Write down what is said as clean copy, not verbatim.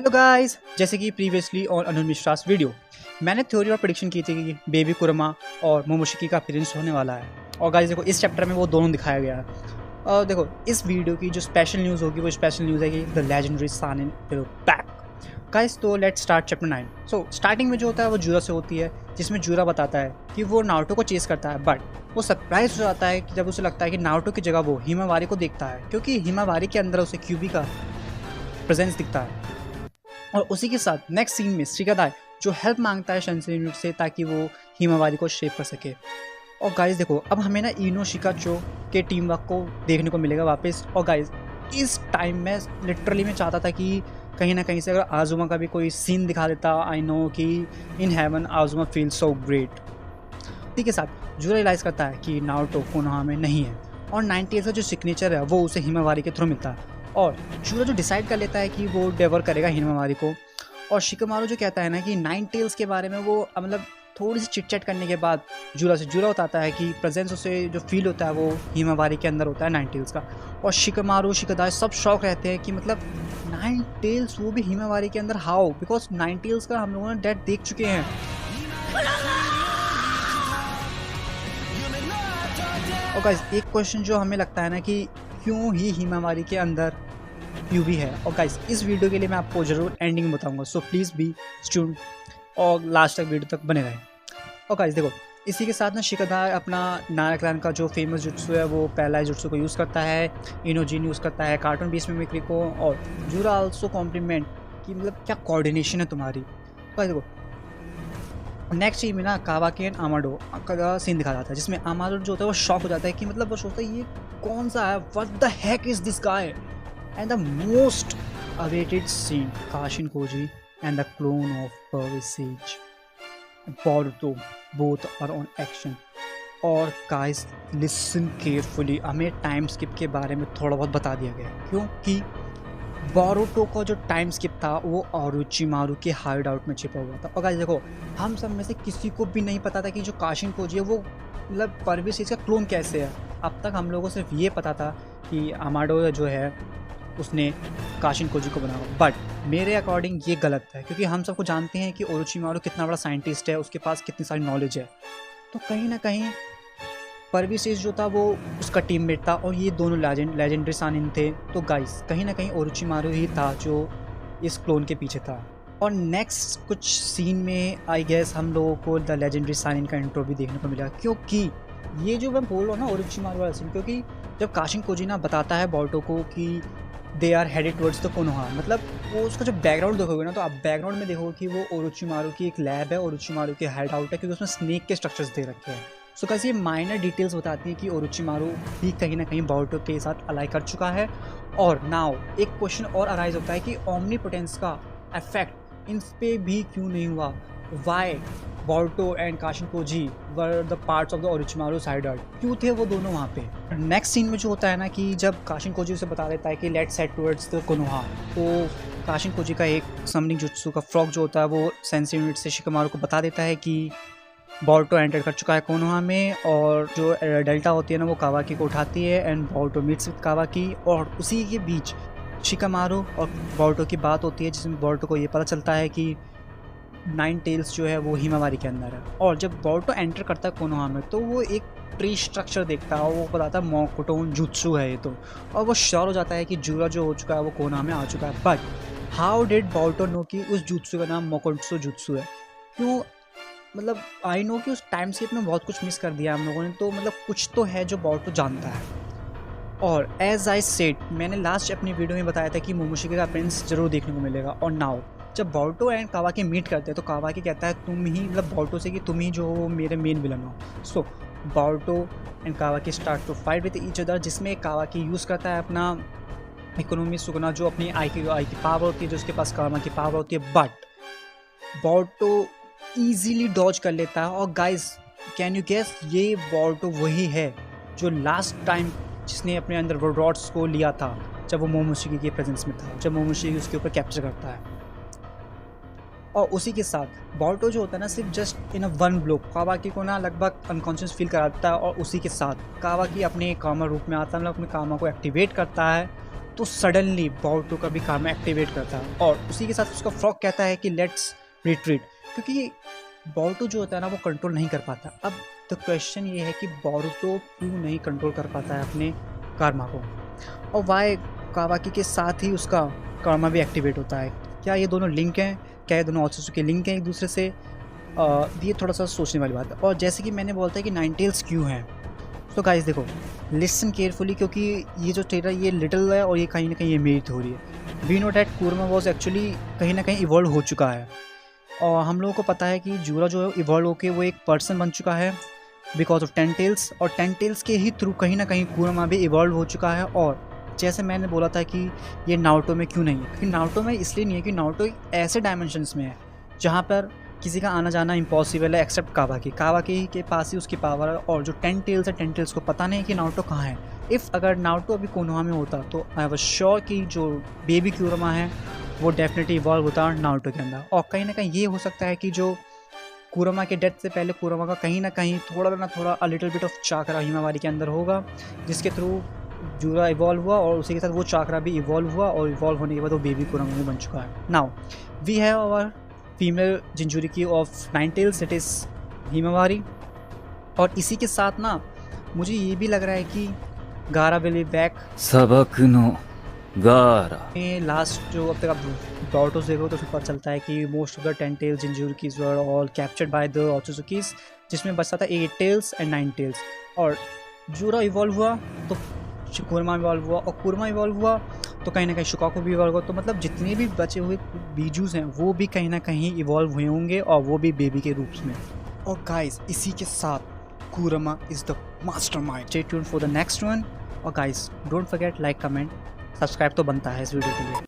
तो गाइस, जैसे कि previously on Anuj Mishra's video मैंने थ्योरी और प्रेडिक्शन की थी कि बेबी कुरमा और मोमोशिकी का अपीयरेंस होने वाला है। और गाइस देखो, इस चैप्टर में वो दोनों दिखाया गया है। और देखो, इस वीडियो की जो स्पेशल न्यूज़ होगी वो स्पेशल न्यूज़ है कि the legendary Sannin will back. Guys तो let's start chapter 9। So starting में जो होता है वो जूरा से होती है, जिसमें जूरा बताता है कि वो नारुतो को चेस करता है, बट वो सरप्राइज हो जाता है कि जब उसे लगता है कि नारुतो की जगह वो हिमावारी को देखता है, क्योंकि हिमावारी के अंदर उसे क्यूबी का प्रेजेंस दिखता है। और उसी के साथ नेक्स्ट सीन में श्रीकादाय जो हेल्प मांगता है शंसेन से ताकि वो हिमावारी को शेप कर सके। और गाइस देखो, अब हमें ना इनो शिकाचो के टीम वर्क को देखने को मिलेगा वापस। और गाइस इस टाइम में लिटरली मैं चाहता था कि कहीं ना कहीं से अगर आजुमा का भी कोई सीन दिखा देता। आई नो कि in heaven Asuma feel so great. इसी के साथ जूरा रियलाइज करता है कि नारुतो कोनोहा में नहीं है और 98 का जो सिग्नेचर है वो उसे हिमावारी के थ्रू मिलता है। और जूरा जो डिसाइड कर लेता है कि वो डेवर करेगा हिमावारी को। और शिकमारू जो कहता है ना कि 9 टेल्स के बारे में वो मतलब थोड़ी सी चिट चैट करने के बाद जूरा बताता है कि प्रेजेंस उसे जो फील होता है वो हिमावारी के अंदर होता है 9 टेल्स का। और शिकमारू शिकदाय सब शौक रहते हैं कि मतलब 9 टेल्स वो भी हिमावारी के अंदर हाउ, बिकॉज 9 टेल्स का हम लोगों ने डेथ देख चुके हैं। और गाइस एक क्वेश्चन जो हमें लगता है ना कि क्यों ही हिमावारी के अंदर क्यूबी है। और गाइस इस वीडियो के लिए मैं आपको ज़रूर एंडिंग बताऊंगा, सो प्लीज़ बी स्टूडेंट और लास्ट तक वीडियो तक बने रहें। और गाइस देखो, इसी के साथ ना शिकादाय अपना नाराक्लान का जो फेमस जुत्सु है वो पहला जुत्सु को यूज़ करता है, इनोजिन यूज़ करता है, कार्टून बीस में मिक्री को। और जूरा आल्सो कॉम्प्लीमेंट कि मतलब क्या कोऑर्डिनेशन है तुम्हारी। गाइस देखो, नेक्स्ट सीन में ना कावाकी एंड आमाडो का सीन दिखा जाता है, जिसमें आमाडो जो होता है वो शॉक हो जाता है कि मतलब वो सोचता है ये कौन सा है, what the heck is this guy. And the most awaited scene, Kashin Koji and the clone of परविसेज Boruto both are on action. और गाइस लिसन केयरफुली, हमें टाइम स्किप के बारे में थोड़ा बहुत बता दिया गया है, क्योंकि बोरुतो का जो टाइम स्किप था वो ओरोचिमारू के हाइड आउट में छिपा हुआ था। और गाइस देखो, हम सब में से किसी को भी नहीं पता था कि जो काशिन कोजी है वो मतलब परविसेज का क्लोन कैसे है। अब तक हम लोगों को सिर्फ ये पता था कि आमाडो जो है उसने काशिन कोजी को बनाया, बट मेरे अकॉर्डिंग ये गलत है, क्योंकि हम सबको जानते हैं कि ओरोचिमारू कितना बड़ा साइंटिस्ट है, उसके पास कितनी सारी नॉलेज है। तो कहीं ना कहीं परविसेज जो था वो उसका टीममेट था और ये दोनों लेजेंडरी सानिन थे। तो गाइस कहीं ना कहीं ओरोचिमारू ही था जो इस क्लोन के पीछे था। और नेक्स्ट कुछ सीन में आई गेस हम लोगों को द लेजेंडरी सानिन का इंट्रो भी देखने को मिला, क्योंकि ये जो मैं बोल रहा हूँ ना ओरोचिमारू वाला सीन, क्योंकि जब काशिन कोजी ना बताता है बोरुतो को कि they are headed towards the Konoha, मतलब वो उसका जब बैकग्राउंड देखोगे ना तो आप बैकग्राउंड में देखोगे कि वो ओरोचिमारू की एक लैब है, ओरोचिमारू की हाइड आउट है, क्योंकि उसमें स्नेक के स्ट्रक्चर्स दे रखे हैं। सो कैसे ये माइनर डिटेल्स बताती हैं कि ओरोचिमारू भी कहीं ना कहीं बोरुतो के साथ अलाई कर चुका है। और नाउ एक क्वेश्चन और अराइज होता है कि ओमनीपोटेंस का इफेक्ट इन पे भी क्यों नहीं हुआ। Why Boruto and Kashin Koji were the parts of the Orochimaru side art, क्यों थे वो दोनों वहाँ पे। नेक्स्ट सीन में जो होता है ना कि जब काशिन कोजी उसे बता देता है कि let's head towards the Konoha, तो काशिन कोजी का एक समनिंग जुत्सु का फ्रॉग जो होता है वो सेंसी यूनिट से शिकमारू को बता देता है कि बोरुतो एंटर कर चुका है कोनोहा में। और जो डेल्टा होती है ना वो कावाकी को उठाती है एंड बोरुतो मीट्स विद कावाकी। और उसी के बीच शिकमारू और बोरुतो की बात होती है, जिसमें बोरुतो को ये पता चलता है कि 9 टेल्स जो है वो हिमावारी के अंदर है। और जब बोरुतो एंटर करता है कोनोहा में तो वो एक ट्री स्ट्रक्चर देखता है और वो बताता है मोकोटोन जुत्सु है ये तो। और वो श्योर हो जाता है कि जूरा जो हो चुका है वो कोनोहा में आ चुका है। But how did Boruto know कि उस जुत्सु का नाम मोकोटसु जुत्सु है? क्यों, मतलब आई नो कि उस टाइम स्केप में बहुत कुछ मिस कर दिया हम लोगों ने, तो मतलब कुछ तो है जो बोरुतो जानता है। और एज आई सेड, मैंने लास्ट अपनी वीडियो में बताया था कि मोमोशिकी का प्रिंस जरूर देखने को मिलेगा। और नाउ जब बोरुतो एंड कावाकी मीट करते हैं तो कावाकी कहता है तुम ही, मतलब बोरुतो से कि तुम ही जो हो मेरे मेन विलन हो। So Boruto and Kawaki start to fight with each other, जिसमें कावाकी यूज़ करता है अपना इकोनॉमी सुगना जो अपनी आई की पावर होती है, जो उसके पास कामा की पावर होती है, बट बोरुतो ईजीली डॉज कर लेता है। और गाइस कैन यू गेस, ये बोरुतो वही है जो लास्ट टाइम जिसने अपने अंदर वो रॉड्स को लिया था जब वो मोमोशिकी के प्रेजेंस में था, जब मोमोशिकी उसके ऊपर कैप्चर करता है। और उसी के साथ बोरुतो जो होता है ना सिर्फ just in a one blow कावाकी को ना लगभग अनकॉन्शियस फील कराता है। और उसी के साथ कावाकी अपने कामा रूप में आता है, मतलब अपने कामा को एक्टिवेट करता है तो सडनली बोरुतो का भी कारमा एक्टिवेट करता है और उसी के साथ उसका फ्रॉग कहता है कि लेट्स रिट्रीट, क्योंकि बोरुतो जो होता है ना वो कंट्रोल नहीं कर पाता। अब द क्वेश्चन ये है कि बोरुतो क्यों नहीं कंट्रोल कर पाता है अपने कारमा को, और वाई कावाकी के साथ ही उसका कारमा भी एक्टिवेट होता है। क्या ये दोनों लिंक हैं, क्या ये दोनों ओत्सुत्सुकी लिंक हैं एक दूसरे से? ये थोड़ा सा सोचने वाली बात है। और जैसे कि मैंने बोलता है कि नाइन टेल्स क्यों हैं, तो गाइस देखो लिसन केयरफुली, क्योंकि ये जो थेरा ये लिटिल है और ये कहीं ना कहीं ये मेरी थ्योरी है। We know that Kurama was actually कहीं ना कहीं इवॉल्व हो चुका है, और हम लोगों को पता है कि जूरा जो है इवॉल्व होकर वो एक पर्सन बन चुका है बिकॉज ऑफ 10 टेल्स, और 10 टेल्स के ही थ्रू कहीं ना कहीं कुरमा भी इवॉल्व हो चुका है। और जैसे मैंने बोला था कि ये नारुतो में क्यों नहीं है, क्योंकि नारुतो में इसलिए नहीं है कि नारुतो ऐसे डायमेंशंस में है जहाँ पर किसी का आना जाना इम्पॉसिबल है एक्सेप्ट कावाकी के पास ही उसकी पावर है, और जो 10 टेल्स है 10 टेल्स को पता नहीं है कि नारुतो कहाँ है। इफ़ अगर नारुतो अभी कोनोहा में होता तो आई वाज श्योर कि जो बेबी कुरमा है वो डेफिनेटली इवॉल्व होता नारुतो के अंदर। और कहीं ना कहीं ये हो सकता है कि जो कुरमा के डेथ से पहले कुरमा का कहीं ना कहीं थोड़ा ना थोड़ा a little bit of chakra Himawari के अंदर होगा, जिसके थ्रू जूरा इवॉल्व हुआ और उसी के साथ वो चाकरा भी इवॉल्व हुआ, और इवॉल्व होने के बाद वो बेबी कुरमा भी बन चुका है। Now we have our female jinchuriki of 9 tails, it is Himawari. और इसी के साथ ना मुझे ये भी लग रहा है कि गारा विल बी बैक। 砂漠のガーラ लास्ट जो अब तक आप बोरुतो से देखो तो फिर पता चलता है कि most of the 10 tails jinchurikis were all captured by the Otsutsukis, जिसमें बचता था 8 टेल्स एंड 9 टेल्स। और जूरा इवॉल्व हुआ तो कुरमा इवॉल्व हुआ, और कुरमा इवॉल्व हुआ तो कहीं ना कहीं शुकाको भी इवॉल्व हुआ। तो मतलब जितने भी बचे हुए बीजूस हैं वो भी कहीं ना कहीं इवॉल्व हुए होंगे, और वो भी बेबी के रूप में। और गाइस इसी के साथ Kurama is the mastermind. Stay tuned for the next one. और guys don't forget like, comment, subscribe तो बनता है इस वीडियो के लिए।